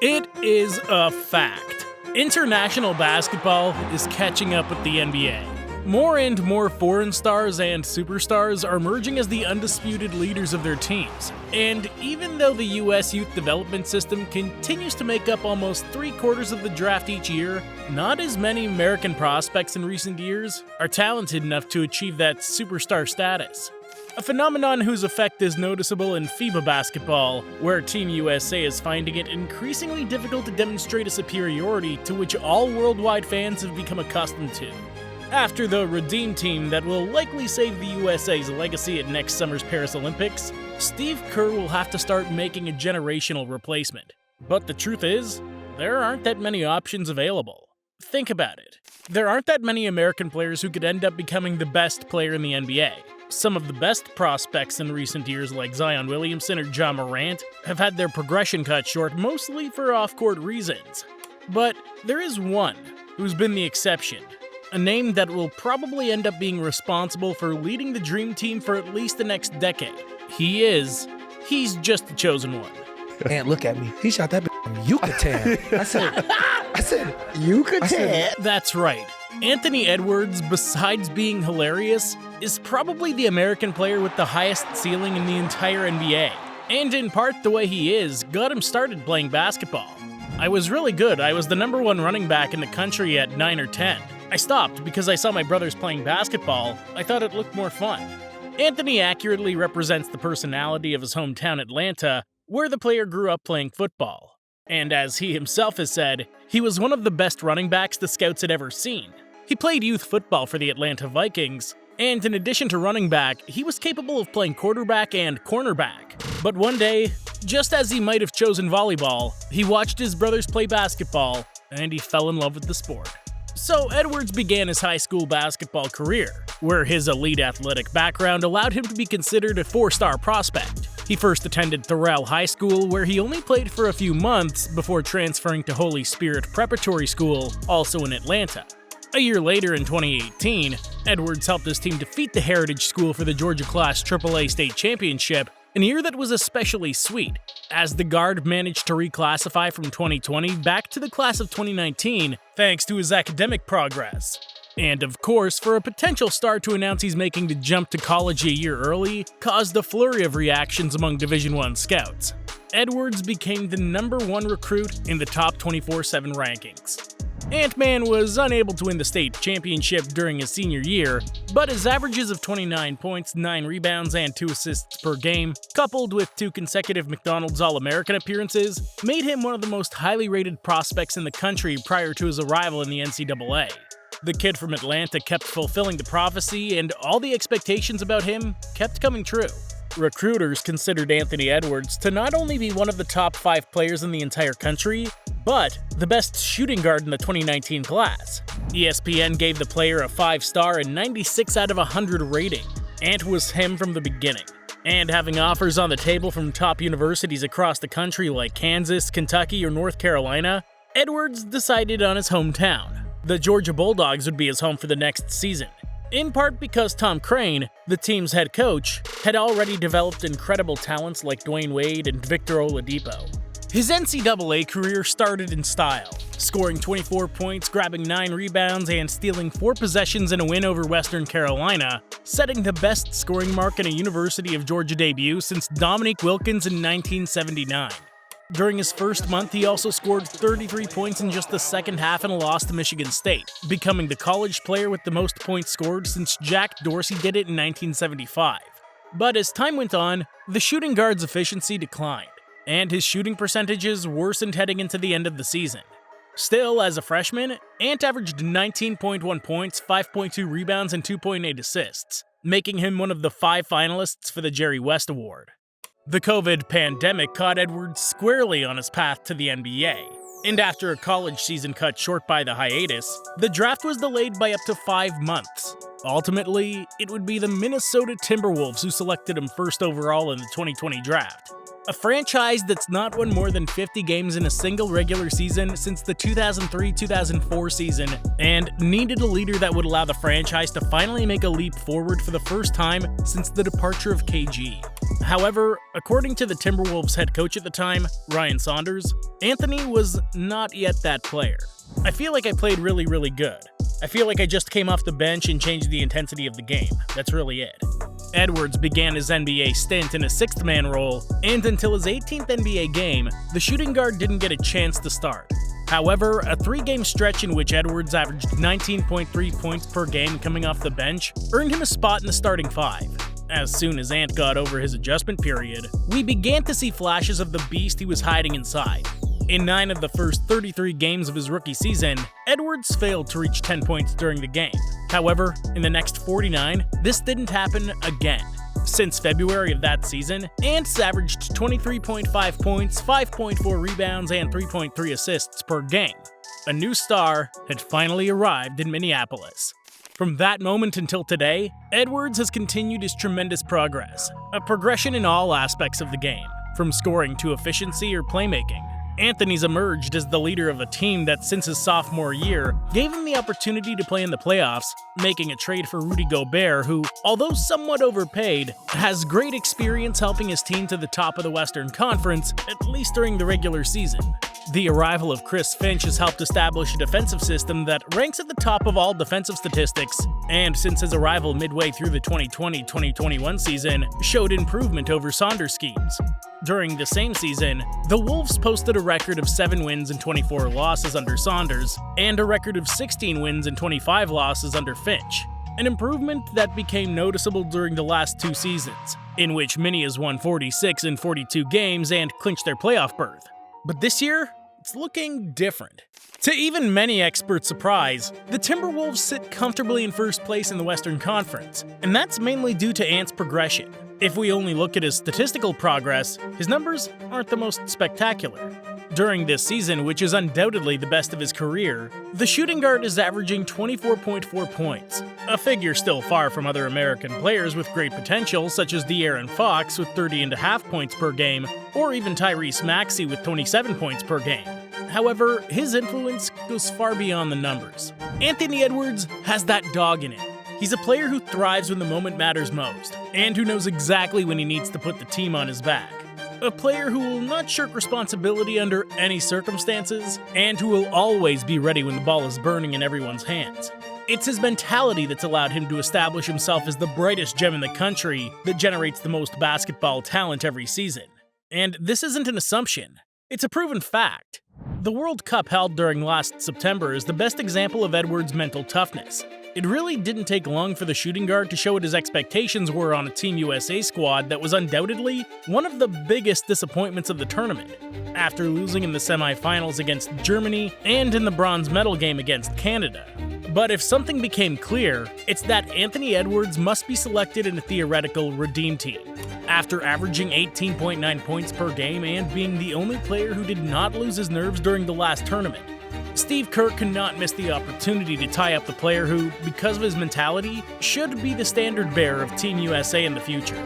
It is a fact. International basketball is catching up with the NBA. More and more foreign stars and superstars are emerging as the undisputed leaders of their teams. And even though the US youth development system continues to make up almost 3/4 of the draft each year, not as many American prospects in recent years are talented enough to achieve that superstar status. A phenomenon whose effect is noticeable in FIBA basketball, where Team USA is finding it increasingly difficult to demonstrate a superiority to which all worldwide fans have become accustomed to. After the Redeem team that will likely save the USA's legacy at next summer's Paris Olympics, Steve Kerr will have to start making a generational replacement. But the truth is, there aren't that many options available. Think about it. There aren't that many American players who could end up becoming the best player in the NBA. Some of the best prospects in recent years, like Zion Williamson or Ja Morant, have had their progression cut short mostly for off-court reasons. But there is one who's been the exception. A name that will probably end up being responsible for leading the Dream Team for at least the next decade. He's just the chosen one. And look at me. He shot that from Yucatan. I said, Yucatan? That's right. Anthony Edwards, besides being hilarious, is probably the American player with the highest ceiling in the entire NBA. And in part, the way he is got him started playing basketball. I was really good. I was the #1 running back in the country at 9 or 10. I stopped because I saw my brothers playing basketball. I thought it looked more fun. Anthony accurately represents the personality of his hometown Atlanta, where the player grew up playing football. And as he himself has said, he was one of the best running backs the scouts had ever seen. He played youth football for the Atlanta Vikings, and in addition to running back, he was capable of playing quarterback and cornerback. But one day, just as he might have chosen volleyball, he watched his brothers play basketball, and he fell in love with the sport. So Edwards began his high school basketball career, where his elite athletic background allowed him to be considered a 4-star prospect. He first attended Thorell High School, where he only played for a few months before transferring to Holy Spirit Preparatory School, also in Atlanta. A year later, in 2018, Edwards helped his team defeat the Heritage School for the Georgia Class AAA State Championship, an year that was especially sweet, as the guard managed to reclassify from 2020 back to the class of 2019 thanks to his academic progress. And of course, for a potential star to announce he's making the jump to college a year early caused a flurry of reactions among Division I scouts. Edwards became the #1 recruit in the top 24/7 rankings. Ant-Man was unable to win the state championship during his senior year, but his averages of 29 points, 9 rebounds, and 2 assists per game, coupled with 2 consecutive McDonald's All-American appearances, made him one of the most highly rated prospects in the country prior to his arrival in the NCAA. The kid from Atlanta kept fulfilling the prophecy, and all the expectations about him kept coming true. Recruiters considered Anthony Edwards to not only be one of the top 5 players in the entire country, but the best shooting guard in the 2019 class. ESPN gave the player a 5-star and 96 out of 100 rating. Ant was him from the beginning. And having offers on the table from top universities across the country like Kansas, Kentucky, or North Carolina, Edwards decided on his hometown. The Georgia Bulldogs would be his home for the next season, in part because Tom Crane, the team's head coach, had already developed incredible talents like Dwayne Wade and Victor Oladipo. His NCAA career started in style, scoring 24 points, grabbing 9 rebounds, and stealing 4 possessions in a win over Western Carolina, setting the best scoring mark in a University of Georgia debut since Dominique Wilkins in 1979. During his first month, he also scored 33 points in just the second half in a loss to Michigan State, becoming the college player with the most points scored since Jack Dorsey did it in 1975. But as time went on, the shooting guard's efficiency declined, and his shooting percentages worsened heading into the end of the season. Still, as a freshman, Ant averaged 19.1 points, 5.2 rebounds, and 2.8 assists, making him one of the 5 finalists for the Jerry West Award. The COVID pandemic caught Edwards squarely on his path to the NBA, and after a college season cut short by the hiatus, the draft was delayed by up to 5 months. Ultimately, it would be the Minnesota Timberwolves who selected him first overall in the 2020 draft. A franchise that's not won more than 50 games in a single regular season since the 2003-2004 season, and needed a leader that would allow the franchise to finally make a leap forward for the first time since the departure of KG. However, according to the Timberwolves head coach at the time, Ryan Saunders, Anthony was not yet that player. "I feel like I played really, really good. I feel like I just came off the bench and changed the intensity of the game. That's really it." Edwards began his NBA stint in a sixth-man role, and until his 18th NBA game, the shooting guard didn't get a chance to start. However, a 3-game stretch in which Edwards averaged 19.3 points per game coming off the bench earned him a spot in the starting 5. As soon as Ant got over his adjustment period, we began to see flashes of the beast he was hiding inside. In 9 of the first 33 games of his rookie season, Edwards failed to reach 10 points during the game. However, in the next 49, this didn't happen again. Since February of that season, Ant averaged 23.5 points, 5.4 rebounds, and 3.3 assists per game. A new star had finally arrived in Minneapolis. From that moment until today, Edwards has continued his tremendous progress, a progression in all aspects of the game, from scoring to efficiency or playmaking. Anthony's emerged as the leader of a team that since his sophomore year gave him the opportunity to play in the playoffs, making a trade for Rudy Gobert who, although somewhat overpaid, has great experience helping his team to the top of the Western Conference, at least during the regular season. The arrival of Chris Finch has helped establish a defensive system that ranks at the top of all defensive statistics, and since his arrival midway through the 2020-2021 season, showed improvement over Saunders' schemes. During the same season, the Wolves posted a record of 7 wins and 24 losses under Saunders, and a record of 16 wins and 25 losses under Finch, an improvement that became noticeable during the last 2 seasons, in which Minnie has won 46 in 42 games and clinched their playoff berth. But this year, it's looking different. To even many experts' surprise, the Timberwolves sit comfortably in first place in the Western Conference, and that's mainly due to Ant's progression. If we only look at his statistical progress, his numbers aren't the most spectacular. During this season, which is undoubtedly the best of his career, the shooting guard is averaging 24.4 points, a figure still far from other American players with great potential such as De'Aaron Fox with 30.5 points per game, or even Tyrese Maxey with 27 points per game. However, his influence goes far beyond the numbers. Anthony Edwards has that dog in him. He's a player who thrives when the moment matters most, and who knows exactly when he needs to put the team on his back. A player who will not shirk responsibility under any circumstances, and who will always be ready when the ball is burning in everyone's hands. It's his mentality that's allowed him to establish himself as the brightest gem in the country that generates the most basketball talent every season. And this isn't an assumption, it's a proven fact. The World Cup held during last September is the best example of Edwards' mental toughness. It really didn't take long for the shooting guard to show what his expectations were on a Team USA squad that was undoubtedly one of the biggest disappointments of the tournament, after losing in the semifinals against Germany and in the bronze medal game against Canada. But if something became clear, it's that Anthony Edwards must be selected in a theoretical redeem team. After averaging 18.9 points per game and being the only player who did not lose his nerves during the last tournament, Steve Kerr cannot miss the opportunity to tie up the player who, because of his mentality, should be the standard bearer of Team USA in the future.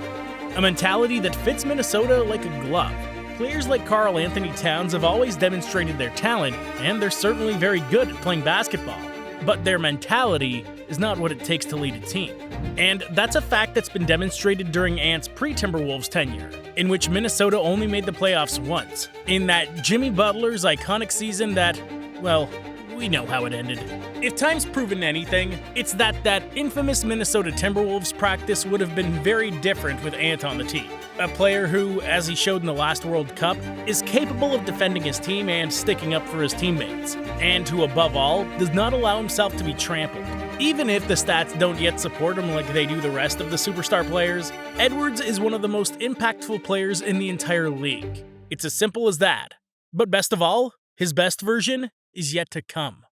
A mentality that fits Minnesota like a glove. Players like Karl Anthony Towns have always demonstrated their talent, and they're certainly very good at playing basketball. But their mentality is not what it takes to lead a team. And that's a fact that's been demonstrated during Ant's pre-Timberwolves tenure, in which Minnesota only made the playoffs once, in that Jimmy Butler's iconic season that, well, we know how it ended. If time's proven anything, it's that infamous Minnesota Timberwolves practice would have been very different with Ant on the team. A player who, as he showed in the last World Cup, is capable of defending his team and sticking up for his teammates, and who above all, does not allow himself to be trampled. Even if the stats don't yet support him like they do the rest of the superstar players, Edwards is one of the most impactful players in the entire league. It's as simple as that. But best of all, his best version is yet to come.